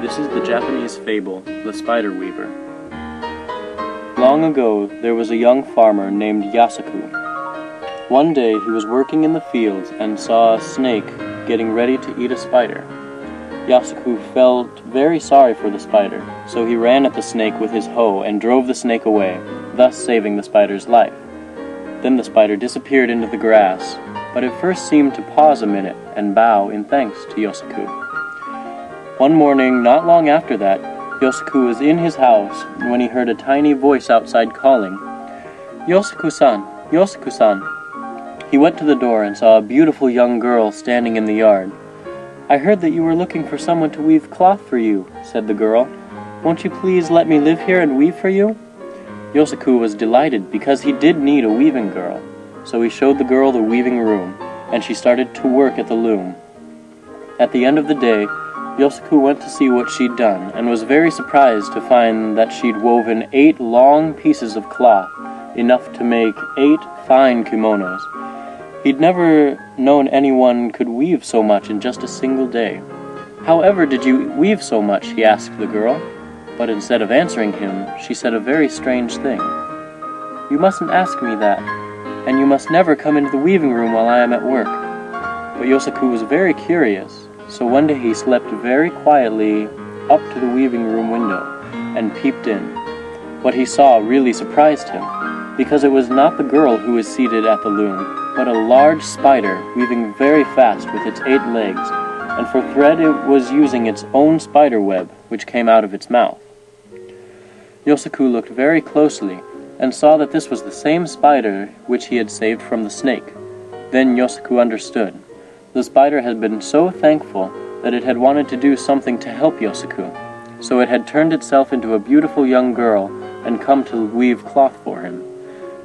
This is the Japanese fable, The Spider Weaver. Long ago, there was a young farmer named Yasaku. One day, he was working in the fields and saw a snake getting ready to eat a spider. Yasaku felt very sorry for the spider, so he ran at the snake with his hoe and drove the snake away, thus saving the spider's life. Then the spider disappeared into the grass, but it first seemed to pause a minute and bow in thanks to Yasaku. One morning, not long after that, Yasaku was in his house when he heard a tiny voice outside calling, "Yasaku-san, Yasaku-san." He went to the door and saw a beautiful young girl standing in the yard. "I heard that you were looking for someone to weave cloth for you," said the girl. "Won't you please let me live here and weave for you?" Yasaku was delighted because he did need a weaving girl, so he showed the girl the weaving room, and she started to work at the loom. At the end of the day, Yasaku went to see what she'd done, and was very surprised to find that she'd woven 8 long pieces of cloth, enough to make 8 fine kimonos. He'd never known anyone could weave so much in just a single day. "How ever did you weave so much?" he asked the girl, but instead of answering him, she said a very strange thing. "You mustn't ask me that, and you must never come into the weaving room while I am at work." But Yasaku was very curious. So one day he slept very quietly up to the weaving room window and peeped in. What he saw really surprised him, because it was not the girl who was seated at the loom, but a large spider weaving very fast with its 8 legs, and for thread it was using its own spider web, which came out of its mouth. Yasaku looked very closely and saw that this was the same spider which he had saved from the snake. Then Yasaku understood. The spider had been so thankful that it had wanted to do something to help Yasaku, so it had turned itself into a beautiful young girl and come to weave cloth for him.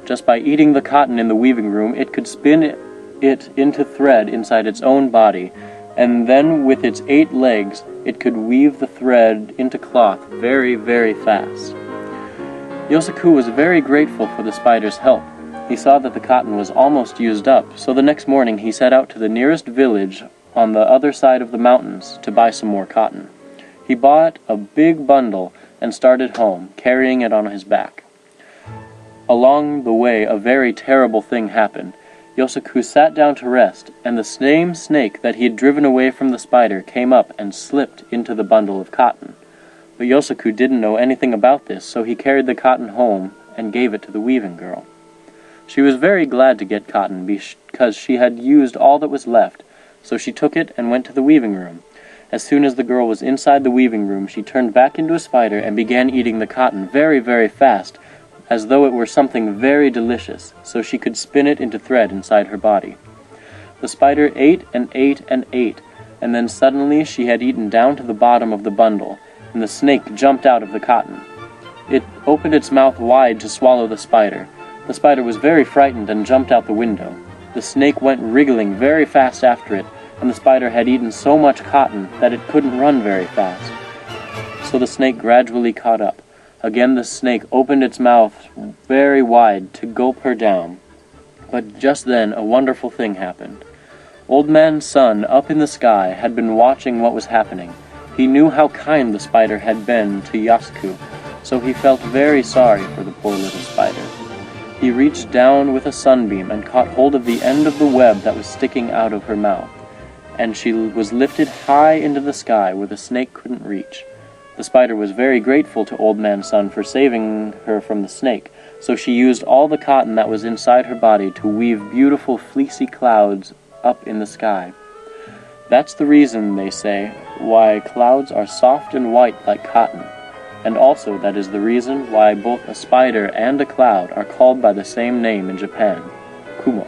Just by eating the cotton in the weaving room, it could spin it into thread inside its own body, and then with its 8 legs, it could weave the thread into cloth very, very fast. Yasaku was very grateful for the spider's help. He saw that the cotton was almost used up, so the next morning he set out to the nearest village on the other side of the mountains to buy some more cotton. He bought a big bundle and started home, carrying it on his back. Along the way, a very terrible thing happened. Yasaku sat down to rest, and the same snake that he had driven away from the spider came up and slipped into the bundle of cotton. But Yasaku didn't know anything about this, so he carried the cotton home and gave it to the weaving girl. She was very glad to get cotton because she had used all that was left, so she took it and went to the weaving room. As soon as the girl was inside the weaving room, she turned back into a spider and began eating the cotton very, very fast, as though it were something very delicious, so she could spin it into thread inside her body. The spider ate and ate and ate, and then suddenly she had eaten down to the bottom of the bundle, and the snake jumped out of the cotton. It opened its mouth wide to swallow the spider. The spider was very frightened and jumped out the window. The snake went wriggling very fast after it, and the spider had eaten so much cotton that it couldn't run very fast. So the snake gradually caught up. Again the snake opened its mouth very wide to gulp her down. But just then a wonderful thing happened. Old Man Sun up in the sky had been watching what was happening. He knew how kind the spider had been to Yasaku, so he felt very sorry for the poor little spider. He reached down with a sunbeam and caught hold of the end of the web that was sticking out of her mouth, and she was lifted high into the sky where the snake couldn't reach. The spider was very grateful to Old Man Sun for saving her from the snake, so she used all the cotton that was inside her body to weave beautiful fleecy clouds up in the sky. That's the reason, they say, why clouds are soft and white like cotton. And also that is the reason why both a spider and a cloud are called by the same name in Japan, Kumo.